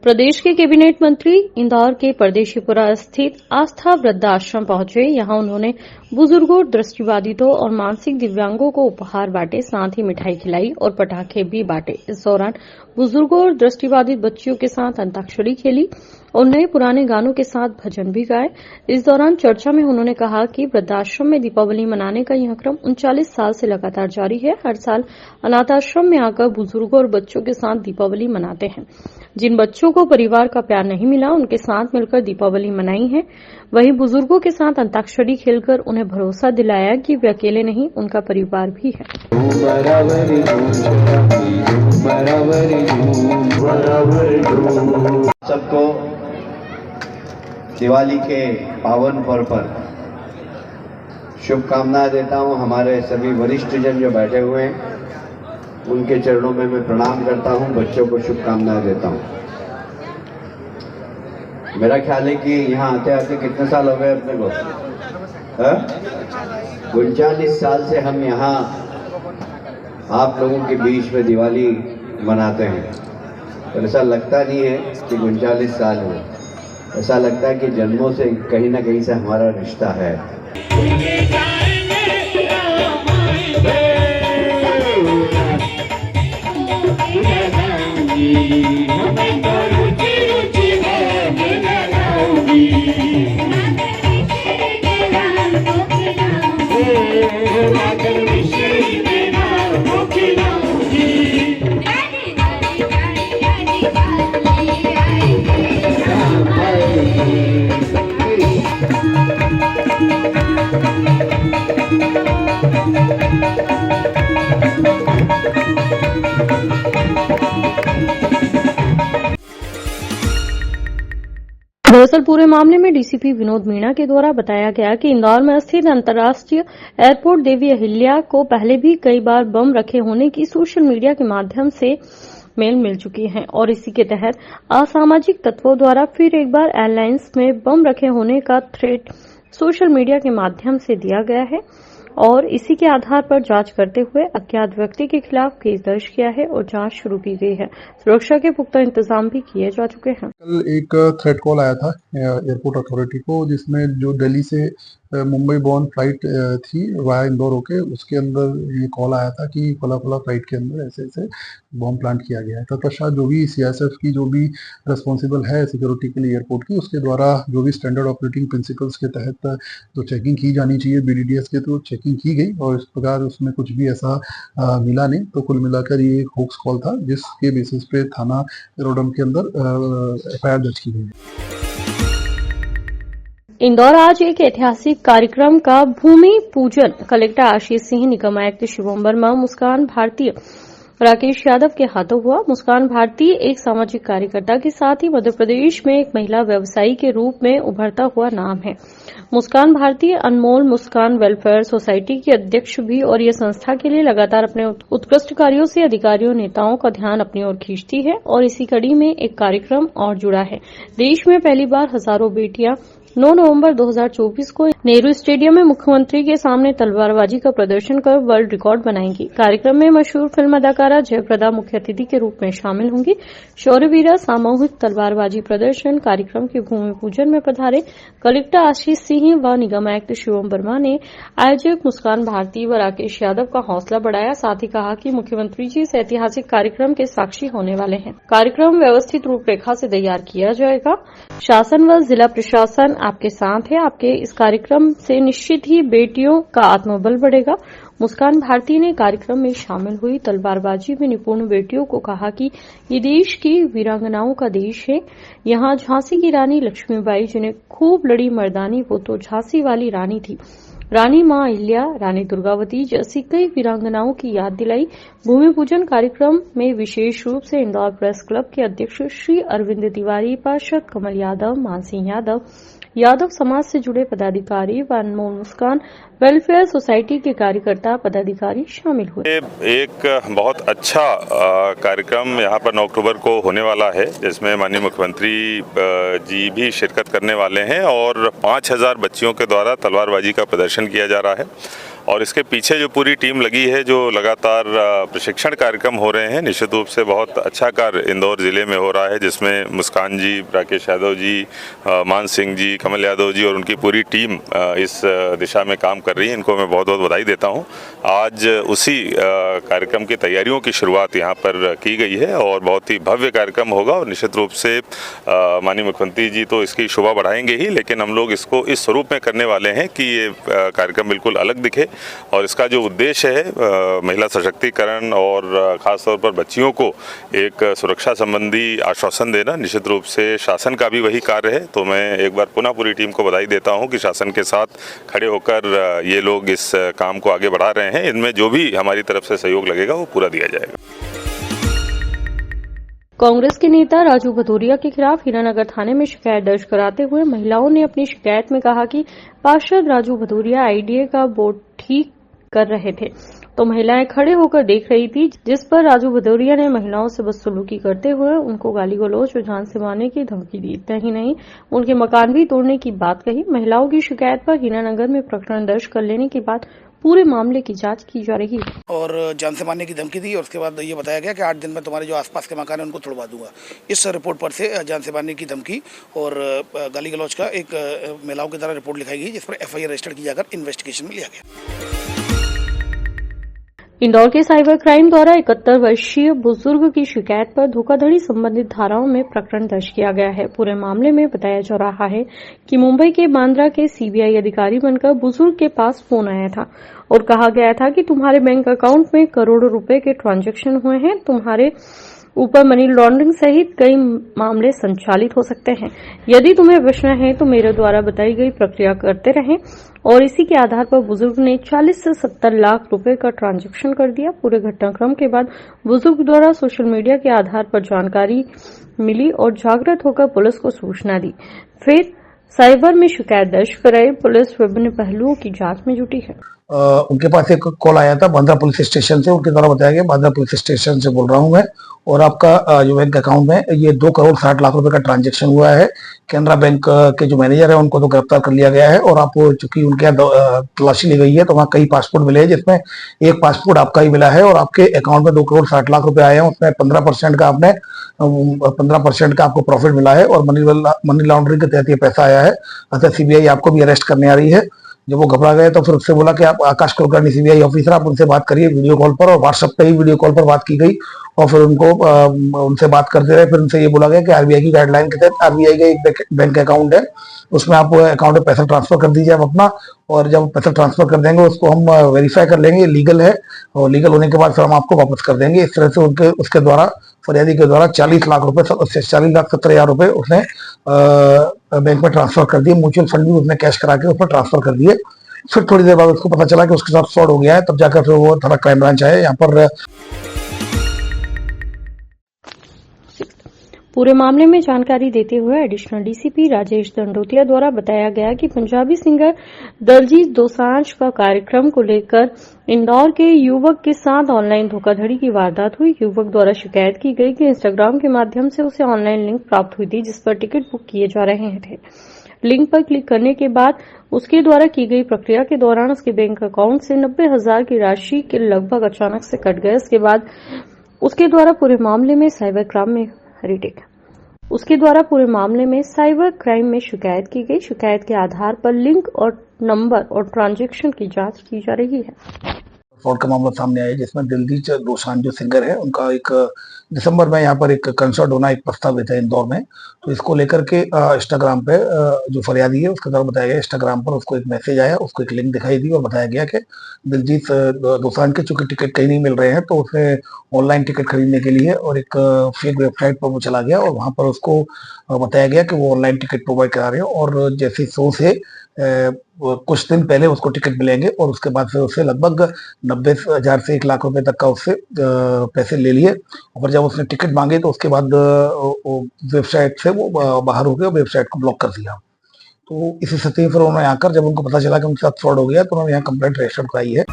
प्रदेश के कैबिनेट मंत्री इंदौर के परदेशीपुरा स्थित आस्था वृद्धाश्रम पहुंचे। यहां उन्होंने बुजुर्गों, दृष्टिबाधितों और मानसिक दिव्यांगों को उपहार बांटे, साथ ही मिठाई खिलाई और पटाखे भी बांटे। इस दौरान बुजुर्गों और दृष्टिबाधित बच्चियों के साथ अंताक्षरी खेली और नए पुराने गानों के साथ भजन भी गाए। इस दौरान चर्चा में उन्होंने कहा कि वृद्धाश्रम में दीपावली मनाने का यह क्रम 39 साल से लगातार जारी है। हर साल अनाथ आश्रम में आकर बुजुर्गों और बच्चों के साथ दीपावली मनाते हैं। जिन बच्चों को परिवार का प्यार नहीं मिला, उनके साथ मिलकर दीपावली मनाई है। वहीं बुजुर्गों के साथ अंताक्षरी खेलकर उन्हें भरोसा दिलाया कि वे अकेले नहीं, उनका परिवार भी है। सबको दिवाली के पावन पर्व पर शुभकामनाएं देता हूं। हमारे सभी वरिष्ठ जन जो बैठे हुए हैं उनके चरणों में मैं प्रणाम करता हूं, बच्चों को शुभकामनाएं देता हूं। मेरा ख्याल है कि यहाँ आते आते कितने साल हो गए अपने को? 39 साल से हम यहाँ आप लोगों के बीच में दिवाली मनाते हैं। तो ऐसा लगता नहीं है कि 39 साल हुए, ऐसा लगता है कि जन्मों से कहीं ना कहीं से हमारा रिश्ता है। दरअसल पूरे मामले में डीसीपी विनोद मीणा के द्वारा बताया गया कि इंदौर में स्थित अंतर्राष्ट्रीय एयरपोर्ट देवी अहिल्या को पहले भी कई बार बम रखे होने की सोशल मीडिया के माध्यम से मेल मिल चुकी है और इसी के तहत असामाजिक तत्वों द्वारा फिर एक बार एयरलाइंस में बम रखे होने का थ्रेट सोशल मीडिया के माध्यम से दिया गया है और इसी के आधार पर जांच करते हुए अज्ञात व्यक्ति के खिलाफ केस दर्ज किया है और जांच शुरू की गई है। सुरक्षा के पुख्ता इंतजाम भी किए जा चुके हैं। कल एक थ्रेट कॉल आया था एयरपोर्ट अथॉरिटी को, जिसमें जो दिल्ली से मुंबई बॉर्न फ्लाइट थी वाया इंदौर होके, उसके अंदर ये कॉल आया था कि फला फ्लाइट के अंदर ऐसे ऐसे बॉम्ब प्लांट किया गया है। तत्पश्चात जो भी सीआईएसएफ की जो भी रिस्पॉन्सिबल है सिक्योरिटी के लिए एयरपोर्ट की, उसके द्वारा जो भी स्टैंडर्ड ऑपरेटिंग प्रिंसिपल्स के तहत जो चेकिंग की जानी चाहिए बीडीडीएस के थ्रू चेकिंग की गई और इस प्रकार उसमें कुछ भी ऐसा मिला नहीं। तो कुल मिलाकर ये एक होक्स कॉल था जिसके बेसिस पे थाना रोडम के अंदर एफआईआर दर्ज की गई है। इंदौर आज एक ऐतिहासिक कार्यक्रम का भूमि पूजन कलेक्टर आशीष सिंह, निगम आयुक्त शिवम वर्मा, मुस्कान भारती, राकेश यादव के हाथों हुआ। मुस्कान भारती एक सामाजिक कार्यकर्ता के साथ ही मध्य प्रदेश में एक महिला व्यवसायी के रूप में उभरता हुआ नाम है। मुस्कान भारती अनमोल मुस्कान वेलफेयर सोसाइटी की अध्यक्ष भी और ये संस्था के लिए लगातार अपने उत्कृष्ट कार्यों से अधिकारियों नेताओं का ध्यान अपनी ओर खींचती है और इसी कड़ी में एक कार्यक्रम और जुड़ा है। देश में पहली बार हजारों बेटियां 9 नवंबर 2024 को नेहरू स्टेडियम में मुख्यमंत्री के सामने तलवारबाजी का प्रदर्शन कर वर्ल्ड रिकॉर्ड बनाएंगी। कार्यक्रम में मशहूर फिल्म अदाकारा जयप्रदा मुख्य अतिथि के रूप में शामिल होंगी। शौर्यवीरा सामूहिक तलवारबाजी प्रदर्शन कार्यक्रम के भूमि पूजन में पधारे कलेक्टर आशीष सिंह व निगम आयुक्त शिवम वर्मा ने आयोजक मुस्कान भारती व राकेश यादव का हौसला बढ़ाया। साथ ही कहा कि मुख्यमंत्री जी इस ऐतिहासिक कार्यक्रम के साक्षी होने वाले हैं। कार्यक्रम व्यवस्थित रूपरेखा से तैयार किया जाएगा। शासन व जिला प्रशासन आपके साथ है। आपके इस कार्यक्रम से निश्चित ही बेटियों का आत्मबल बढ़ेगा। मुस्कान भारती ने कार्यक्रम में शामिल हुई तलवारबाजी में निपुण बेटियों को कहा कि ये देश की वीरांगनाओं का देश है। यहाँ झांसी की रानी लक्ष्मीबाई जिन्हें खूब लड़ी मर्दानी, वो तो झांसी वाली रानी थी। रानी मां अहिल्या, रानी दुर्गावती जैसी कई वीरांगनाओं की याद दिलाई। भूमि पूजन कार्यक्रम में विशेष रूप से इंदौर प्रेस क्लब के अध्यक्ष श्री अरविंद तिवारी, पार्षद कमल यादव, मानसिंह यादव, यादव समाज से जुड़े पदाधिकारी व अनमोल मुस्कान वेलफेयर सोसाइटी के कार्यकर्ता पदाधिकारी शामिल हुए। एक बहुत अच्छा कार्यक्रम यहाँ पर 9 अक्टूबर को होने वाला है, जिसमें माननीय मुख्यमंत्री जी भी शिरकत करने वाले हैं और 5000 बच्चियों के द्वारा तलवारबाजी का प्रदर्शन किया जा रहा है। और इसके पीछे जो पूरी टीम लगी है, जो लगातार प्रशिक्षण कार्यक्रम हो रहे हैं, निश्चित रूप से बहुत अच्छा कार्य इंदौर ज़िले में हो रहा है, जिसमें मुस्कान जी, राकेश यादव जी, मान सिंह जी, कमल यादव जी और उनकी पूरी टीम इस दिशा में काम कर रही है। इनको मैं बहुत बहुत बधाई देता हूँ। आज उसी कार्यक्रम की तैयारियों की शुरुआत यहाँ पर की गई है और बहुत ही भव्य कार्यक्रम होगा और निश्चित रूप से माननीय मुख्यमंत्री जी तो इसकी शोभा बढ़ाएंगे ही, लेकिन हम लोग इसको इस स्वरूप में करने वाले हैं कि ये कार्यक्रम बिल्कुल अलग दिखे और इसका जो उद्देश्य है महिला सशक्तिकरण और ख़ासतौर पर बच्चियों को एक सुरक्षा संबंधी आश्वासन देना, निश्चित रूप से शासन का भी वही कार्य है। तो मैं एक बार पुनः पूरी टीम को बधाई देता हूं कि शासन के साथ खड़े होकर ये लोग इस काम को आगे बढ़ा रहे हैं। इनमें जो भी हमारी तरफ से सहयोग लगेगा वो पूरा दिया जाएगा। कांग्रेस के नेता राजू भदौरिया के खिलाफ हीरानगर थाने में शिकायत दर्ज कराते हुए महिलाओं ने अपनी शिकायत में कहा कि पार्षद राजू भदौरिया आईडीए का बोर्ड ठीक कर रहे थे तो महिलाएं खड़े होकर देख रही थी, जिस पर राजू भदौरिया ने महिलाओं से बदसलूकी करते हुए उनको गाली गलौज और जान से मारने की धमकी दी। इतना ही नहीं, उनके मकान भी तोड़ने की बात कही। महिलाओं की शिकायत पर हीरानगर में प्रकरण दर्ज कर लेने के बाद पूरे मामले की जांच की जा रही है और जान से मारने की धमकी दी और उसके बाद ये बताया गया कि 8 दिन में तुम्हारे जो आसपास के मकान है उनको तोड़वा दूंगा। इस रिपोर्ट पर से जान से मारने की धमकी और गाली गलौज का एक महिलाओं की तरह रिपोर्ट लिखाई गई, जिस पर एफआईआर रजिस्टर की जाकर इन्वेस्टिगेशन में लिया गया। इंदौर के साइबर क्राइम द्वारा 71 वर्षीय बुजुर्ग की शिकायत पर धोखाधड़ी संबंधित धाराओं में प्रकरण दर्ज किया गया है। पूरे मामले में बताया जा रहा है कि मुंबई के बांद्रा के सीबीआई अधिकारी बनकर बुजुर्ग के पास फोन आया था और कहा गया था कि तुम्हारे बैंक अकाउंट में करोड़ों रुपए के ट्रांजैक्शन हुए हैं, तुम्हारे ऊपर मनी लॉन्ड्रिंग सहित कई मामले संचालित हो सकते हैं। यदि तुम्हें विश्वास है तो मेरे द्वारा बताई गई प्रक्रिया करते रहें और इसी के आधार पर बुजुर्ग ने 40 से 70 लाख रुपए का ट्रांजैक्शन कर दिया। पूरे घटनाक्रम के बाद बुजुर्ग द्वारा सोशल मीडिया के आधार पर जानकारी मिली और जागृत होकर पुलिस को सूचना दी। फिर साइबर में शिकायत दर्ज कराई। पुलिस विभिन्न पहलुओं की जांच में जुटी है। उनके पास एक कॉल आया था बांद्रा पुलिस स्टेशन से। उनके द्वारा बताया गया, बांद्रा पुलिस स्टेशन से बोल रहा हूं मैं, और आपका जो बैंक अकाउंट में ये 2 करोड़ 60 लाख रुपए का ट्रांजैक्शन हुआ है। कैनरा बैंक के जो मैनेजर है उनको तो गिरफ्तार कर लिया गया है और आप चूंकि उनके तलाशी ली गई है तो वहाँ कई पासपोर्ट मिले हैं, जिसमें एक पासपोर्ट आपका ही मिला है और आपके अकाउंट में 2 करोड़ 60 लाख रुपए आए हैं। उसमें 15% का आपने 15% का आपको प्रॉफिट मिला है और मनी लॉन्ड्रिंग के तहत ये पैसा आया है। अतः सीबीआई आपको भी अरेस्ट करने आ रही है। जब वो घबरा गए तो फिर उससे बोला कि आप आकाश कुलकर्णी सीबीआई ऑफिसर, आप उनसे बात करिए वीडियो कॉल पर, और व्हाट्सएप पे ही वीडियो कॉल पर बात की गई और फिर उनको उनसे बात करते रहे। फिर उनसे ये बोला गया कि आरबीआई की गाइडलाइन के तहत आरबीआई का एक बैंक अकाउंट है, उसमें आप अकाउंट में पैसा ट्रांसफर कर दीजिए आप अपना, और जब पैसा ट्रांसफर कर देंगे उसको हम वेरीफाई कर लेंगे, लीगल है, और लीगल होने के बाद फिर हम आपको वापस कर देंगे। इस तरह से उसके द्वारा, फरियादी के द्वारा 40 लाख रुपए 40,70,000 रुपए उसने बैंक में ट्रांसफर कर दिए। म्यूचुअल फंड भी उसने कैश करा के उसमें ट्रांसफर कर दिए। फिर थोड़ी देर बाद उसको पता चला कि उसके साथ फ्रॉड हो गया है, तब जाकर फिर वो थोड़ा क्राइम ब्रांच आए यहाँ पर। पूरे मामले में जानकारी देते हुए एडिशनल डीसीपी राजेश दंडोतिया द्वारा बताया गया कि पंजाबी सिंगर दलजीत दोसांझ का कार्यक्रम को लेकर इंदौर के युवक के साथ ऑनलाइन धोखाधड़ी की वारदात हुई। युवक द्वारा शिकायत की गई कि इंस्टाग्राम के माध्यम से उसे ऑनलाइन लिंक प्राप्त हुई थी, जिस पर टिकट बुक किए जा रहे थे। लिंक पर क्लिक करने के बाद उसके द्वारा की गई प्रक्रिया के दौरान उसके बैंक अकाउंट से 90,000 की राशि के लगभग अचानक से कट गए। उसके बाद उसके द्वारा पूरे मामले में साइबर क्राइम में शिकायत की गई। शिकायत के आधार पर लिंक और नंबर और ट्रांजैक्शन की जांच की जा रही है। फ्रॉड का मामला सामने आया जिसमें दिलजीत दोसांझ जो सिंगर है, उनका एक दिसंबर में यहाँ पर एक कंसर्ट होना एक प्रस्तावित है इंदौर में। तो इसको लेकर के इंस्टाग्राम पे जो फरियादी है उसके द्वारा बताया गया, इंस्टाग्राम पर उसको एक मैसेज आया, उसको एक लिंक दिखाई दी और बताया गया कि दिलजीत दोसांझ के चूंकि टिकट कहीं नहीं मिल रहे हैं तो उसने ऑनलाइन टिकट खरीदने के लिए और एक फेक वेबसाइट पर वो चला गया और वहां पर उसको बताया गया कि वो ऑनलाइन टिकट प्रोवाइड करा रहे हैं और जैसे शो से कुछ दिन पहले उसको टिकट मिलेंगे और उसके बाद फिर उससे लगभग 90,000 से 1 लाख रुपए तक का उससे पैसे ले लिए। और जब उसने टिकट मांगे तो उसके बाद वेबसाइट से वो बाहर हो गए और वेबसाइट को ब्लॉक कर दिया। तो इसी स्थिति में फिर उन्होंने आकर जब उनको पता चला कि उनके साथ फ्रॉड हो गया तो उन्होंने यहाँ कंप्लेंट रजिस्टर कराई है।